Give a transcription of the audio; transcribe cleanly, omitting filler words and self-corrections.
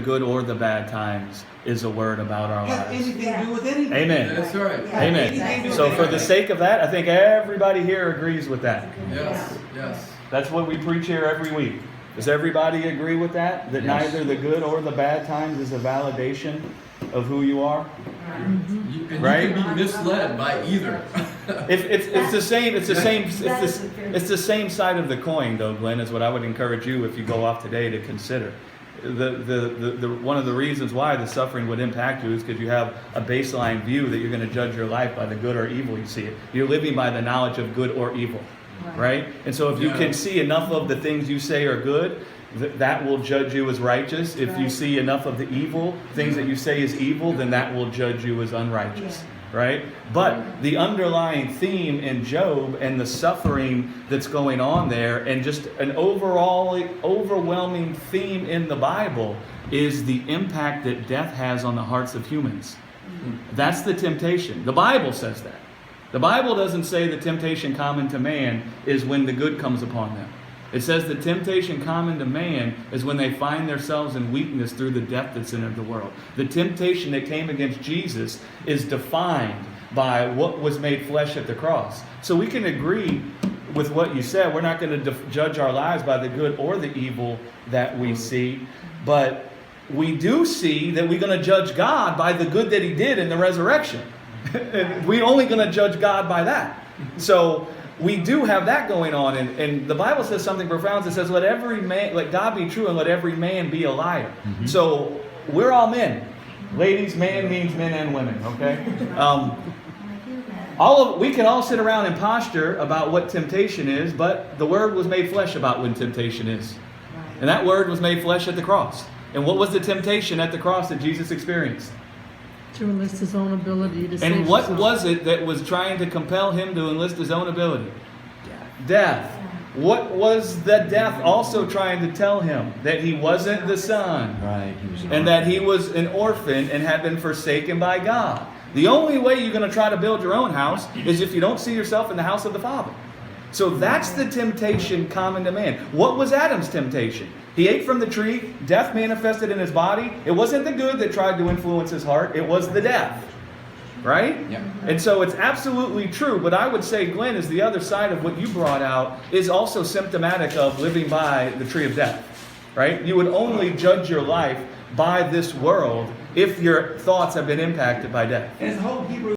good or the bad times is a word about our Has lives. anything to do with anything. Amen. That's right. Yeah, Amen. exactly. So for the sake of that, I think everybody here agrees with that. Yes, yes. That's what we preach here every week. Does everybody agree with that? That Yes. neither the good or the bad times is a validation of who you are? And Right? you can be misled by either. It's the same. It's the same side of the coin, though, Glenn. Is what I would encourage you if you go off today to consider. The one of the reasons why the suffering would impact you is because you have a baseline view that you're going to judge your life by the good or evil you see it. You're living by the knowledge of good or evil, right? And so if you Yeah. can see enough of the things you say are good, that will judge you as righteous. If you Right. see enough of the evil things that you say is evil, then that will judge you as unrighteous. Right? But the underlying theme in Job and the suffering that's going on there, and just an overall overwhelming theme in the Bible, is the impact that death has on the hearts of humans. That's the temptation. The Bible says that. The Bible doesn't say the temptation common to man is when the good comes upon them. It says the temptation common to man is when they find themselves in weakness through the death that's entered the world. The temptation that came against Jesus is defined by what was made flesh at the cross. So we can agree with what you said. We're not going to judge our lives by the good or the evil that we see, but we do see that we're going to judge God by the good that He did in the resurrection. We're only going to judge God by that. So we do have that going on, and the Bible says something profound. It says, let God be true and let every man be a liar. So we're all men. Ladies, man means men and women, okay? We can all sit around and posture about what temptation is, but the Word was made flesh about what temptation is. And that Word was made flesh at the cross. And what was the temptation at the cross that Jesus experienced? To enlist his own ability to save And what himself. was it that was trying to compel him to enlist his own ability? Death. What was the death also trying to tell him? That he wasn't the son. Right. He was And that he was an orphan and had been forsaken by God. The only way you're going to try to build your own house is if you don't see yourself in the house of the Father. So that's the temptation common to man. What was Adam's temptation? He ate from the tree, death manifested in his body. It wasn't the good that tried to influence his heart, it was the death. Right? Yep. And so it's absolutely true, but I would say, Glenn, is the other side of what you brought out is also symptomatic of living by the tree of death. Right? You would only judge your life by this world if your thoughts have been impacted by death. And it's the whole Hebrew